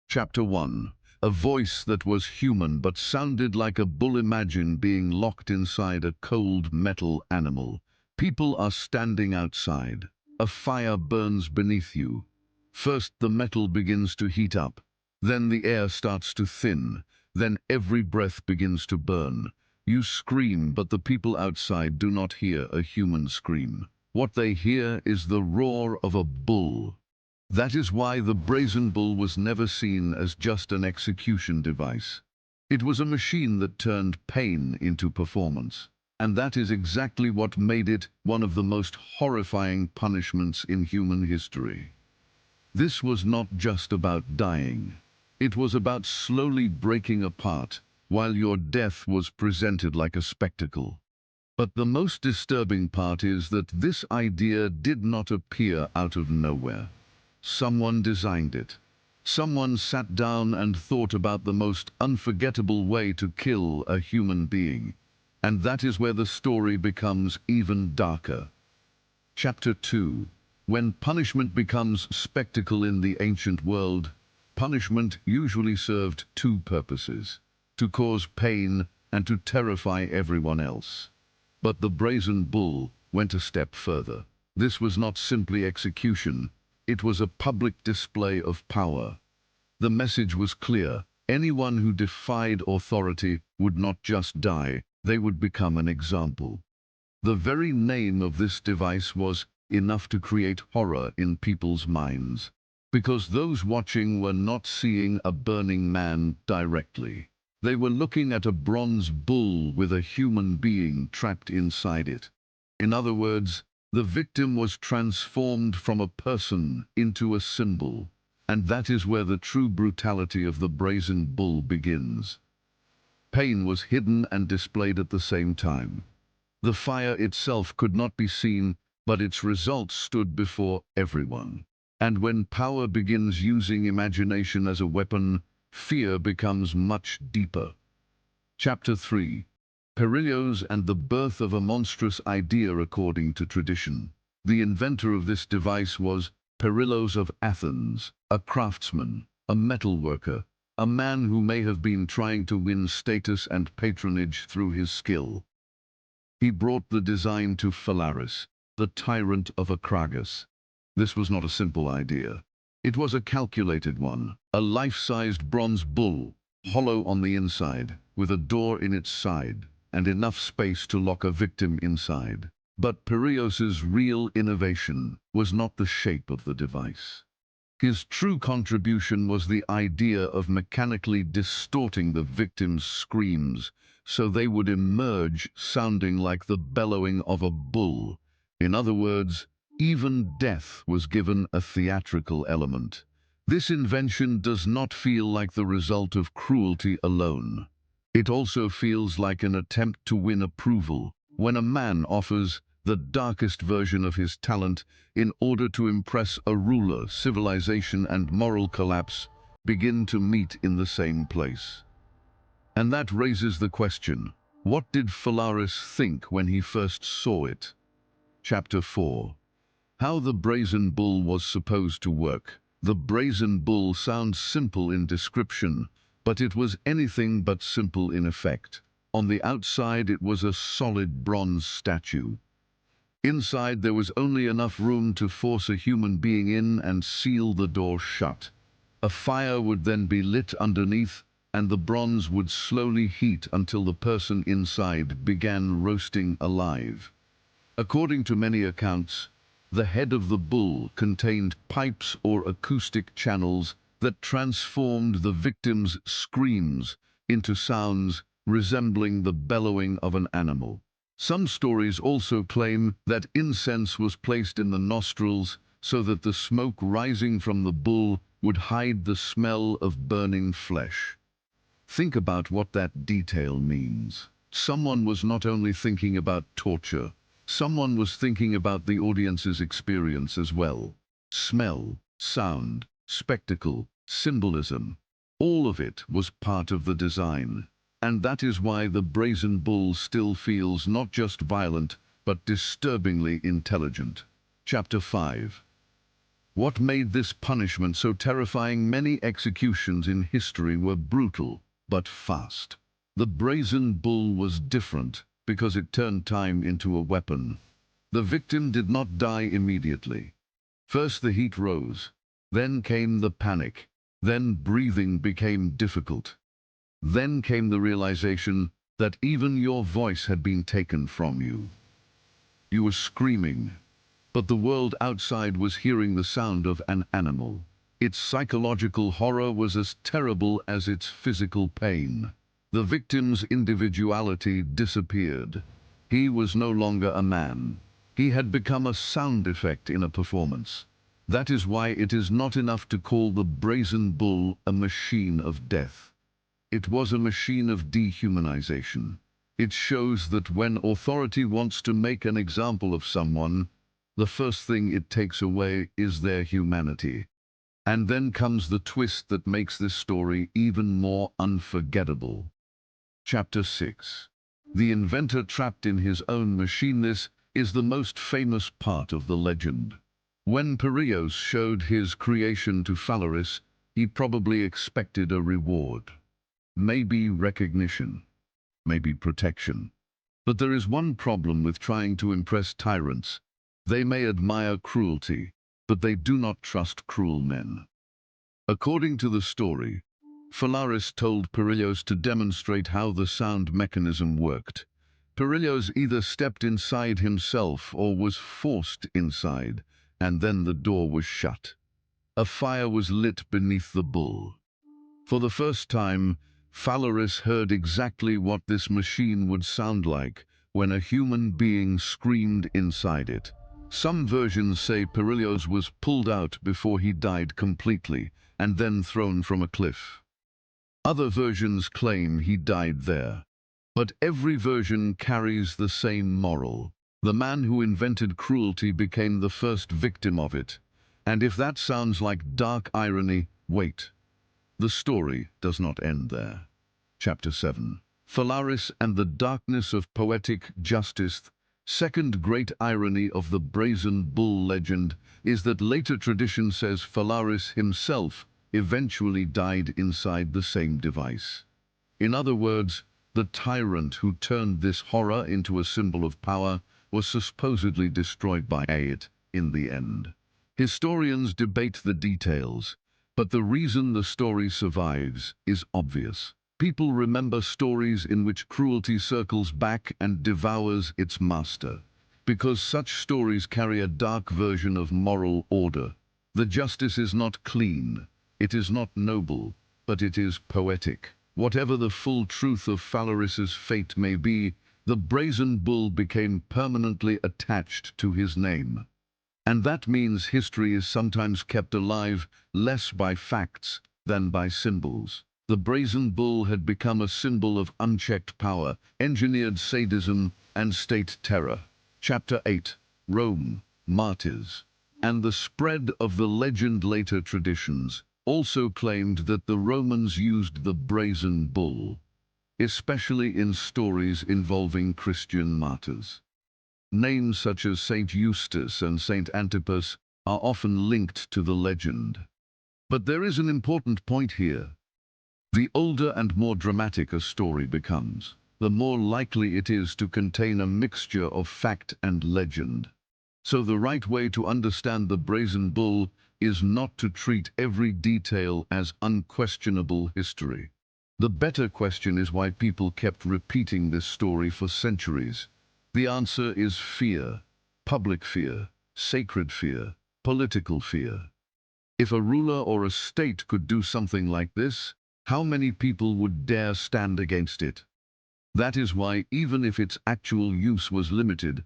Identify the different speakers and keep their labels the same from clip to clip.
Speaker 1: Chapter 1. A voice that was human but sounded like a bull. Imagine being locked inside a cold metal animal. People are standing outside. A fire burns beneath you. First the metal begins to heat up. Then the air starts to thin. Then every breath begins to burn. You scream, but the people outside do not hear a human scream. What they hear is the roar of a bull. That is why the Brazen Bull was never seen as just an execution device. It was a machine that turned pain into performance. And that is exactly what made it one of the most horrifying punishments in human history. This was not just about dying. It was about slowly breaking apart, while your death was presented like a spectacle. But the most disturbing part is that this idea did not appear out of nowhere. Someone designed it. Someone sat down and thought about the most unforgettable way to kill a human being. And that is where the story becomes even darker. Chapter 2. When punishment becomes spectacle in the ancient world, punishment usually served two purposes: to cause pain and to terrify everyone else. But the Brazen Bull went a step further. This was not simply execution. It was a public display of power. The message was clear. Anyone who defied authority would not just die, they would become an example. The very name of this device was enough to create horror in people's minds, because those watching were not seeing a burning man directly. They were looking at a bronze bull with a human being trapped inside it. In other words, the victim was transformed from a person into a symbol, and that is where the true brutality of the Brazen Bull begins. Pain was hidden and displayed at the same time. The fire itself could not be seen, but its results stood before everyone. And when power begins using imagination as a weapon, fear becomes much deeper. Chapter 3. Perillos and the birth of a monstrous idea. According to tradition, the inventor of this device was Perillos of Athens, a craftsman, a metal worker, a man who may have been trying to win status and patronage through his skill. He brought the design to Phalaris, the tyrant of Acragas. This was not a simple idea. It was a calculated one, a life-sized bronze bull, hollow on the inside, with a door in its side, and enough space to lock a victim inside. But Perilos's real innovation was not the shape of the device. His true contribution was the idea of mechanically distorting the victim's screams so they would emerge sounding like the bellowing of a bull. In other words, even death was given a theatrical element. This invention does not feel like the result of cruelty alone. It also feels like an attempt to win approval. When a man offers the darkest version of his talent in order to impress a ruler, civilization and moral collapse begin to meet in the same place. And that raises the question, what did Phalaris think when he first saw it? Chapter 4. How the Brazen Bull was supposed to work. The Brazen Bull sounds simple in description, but it was anything but simple in effect. On the outside it was a solid bronze statue. Inside there was only enough room to force a human being in and seal the door shut. A fire would then be lit underneath, and the bronze would slowly heat until the person inside began roasting alive. According to many accounts, the head of the bull contained pipes or acoustic channels that transformed the victim's screams into sounds resembling the bellowing of an animal. Some stories also claim that incense was placed in the nostrils so that the smoke rising from the bull would hide the smell of burning flesh. Think about what that detail means. Someone was not only thinking about torture, someone was thinking about the audience's experience as well. Smell, sound, spectacle, symbolism, all of it was part of the design. And that is why the Brazen Bull still feels not just violent, but disturbingly intelligent. Chapter 5. What made this punishment so terrifying? Many executions in history were brutal, but fast. The Brazen Bull was different because it turned time into a weapon. The victim did not die immediately. First the heat rose, then came the panic, then breathing became difficult. Then came the realization that even your voice had been taken from you. You were screaming, but the world outside was hearing the sound of an animal. Its psychological horror was as terrible as its physical pain. The victim's individuality disappeared. He was no longer a man. He had become a sound effect in a performance. That is why it is not enough to call the Brazen Bull a machine of death. It was a machine of dehumanization. It shows that when authority wants to make an example of someone, the first thing it takes away is their humanity. And then comes the twist that makes this story even more unforgettable. Chapter 6. The inventor trapped in his own machine. This is the most famous part of the legend. When Piraeus showed his creation to Phalaris, he probably expected a reward. Maybe recognition, maybe protection. But there is one problem with trying to impress tyrants. They may admire cruelty, but they do not trust cruel men. According to the story, Phalaris told Piraeus to demonstrate how the sound mechanism worked. Piraeus either stepped inside himself or was forced inside, and then the door was shut. A fire was lit beneath the bull. For the first time, Phalaris heard exactly what this machine would sound like when a human being screamed inside it. Some versions say Piraeus was pulled out before he died completely and then thrown from a cliff. Other versions claim he died there. But every version carries the same moral. The man who invented cruelty became the first victim of it. And if that sounds like dark irony, wait. The story does not end there. Chapter 7. Phalaris and the darkness of poetic justice. Second great irony of the Brazen Bull legend is that later tradition says Phalaris himself eventually died inside the same device. In other words, the tyrant who turned this horror into a symbol of power was supposedly destroyed by it in the end. Historians debate the details, but the reason the story survives is obvious. People remember stories in which cruelty circles back and devours its master, because such stories carry a dark version of moral order. The justice is not clean, it is not noble, but it is poetic. Whatever the full truth of Phalaris's fate may be, the Brazen Bull became permanently attached to his name. And that means history is sometimes kept alive less by facts than by symbols. The Brazen Bull had become a symbol of unchecked power, engineered sadism, and state terror. Chapter 8. Rome, Martyrs. And the spread of the legend. Later traditions also claimed that the Romans used the Brazen Bull, especially in stories involving Christian martyrs. Names such as Saint Eustace and Saint Antipas are often linked to the legend. But there is an important point here. The older and more dramatic a story becomes, the more likely it is to contain a mixture of fact and legend. So the right way to understand the Brazen Bull is not to treat every detail as unquestionable history. The better question is why people kept repeating this story for centuries. The answer is fear, public fear, sacred fear, political fear. If a ruler or a state could do something like this, how many people would dare stand against it? That is why, even if its actual use was limited,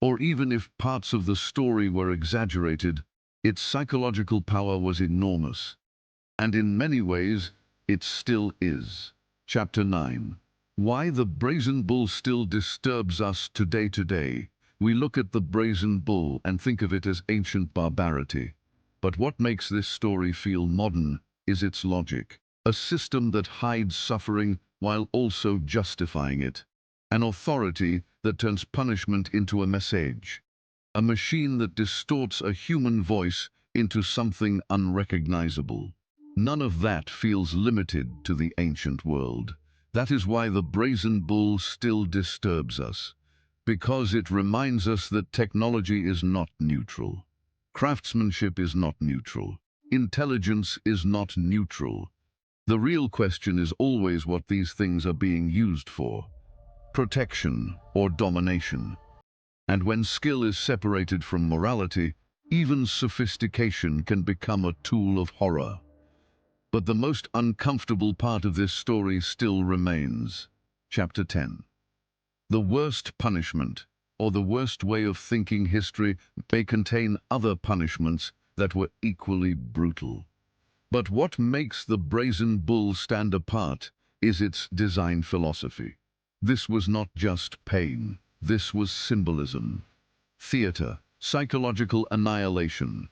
Speaker 1: or even if parts of the story were exaggerated, its psychological power was enormous. And in many ways, it still is. Chapter 9. Why the Brazen Bull still disturbs us today. We look at the Brazen Bull and think of it as ancient barbarity. But what makes this story feel modern is its logic. A system that hides suffering while also justifying it. An authority that turns punishment into a message. A machine that distorts a human voice into something unrecognizable. None of that feels limited to the ancient world. That is why the Brazen Bull still disturbs us, because it reminds us that technology is not neutral. Craftsmanship is not neutral. Intelligence is not neutral. The real question is always what these things are being used for: protection or domination. And when skill is separated from morality, even sophistication can become a tool of horror. But the most uncomfortable part of this story still remains. Chapter 10. The worst punishment, or the worst way of thinking history, may contain other punishments that were equally brutal. But what makes the Brazen Bull stand apart is its design philosophy. This was not just pain, this was symbolism. Theater, psychological annihilation.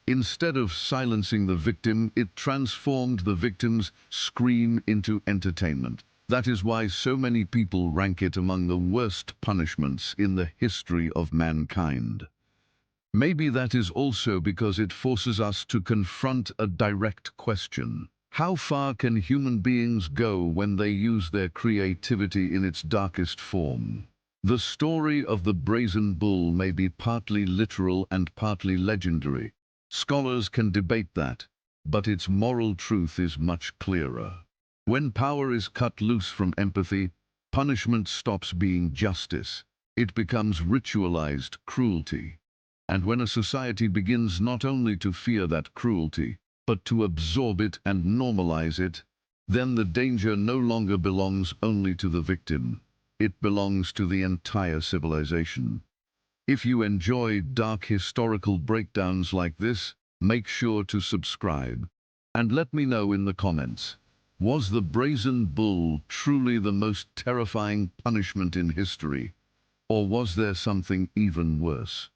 Speaker 1: Instead of silencing the victim, it transformed the victim's scream into entertainment. That is why so many people rank it among the worst punishments in the history of mankind. Maybe that is also because it forces us to confront a direct question. How far can human beings go when they use their creativity in its darkest form? The story of the Brazen Bull may be partly literal and partly legendary. Scholars can debate that, but its moral truth is much clearer. When power is cut loose from empathy, punishment stops being justice. It becomes ritualized cruelty. And when a society begins not only to fear that cruelty, but to absorb it and normalize it, then the danger no longer belongs only to the victim. It belongs to the entire civilization. If you enjoy dark historical breakdowns like this, make sure to subscribe. And let me know in the comments, was the Brazen Bull truly the most terrifying punishment in history, or was there something even worse?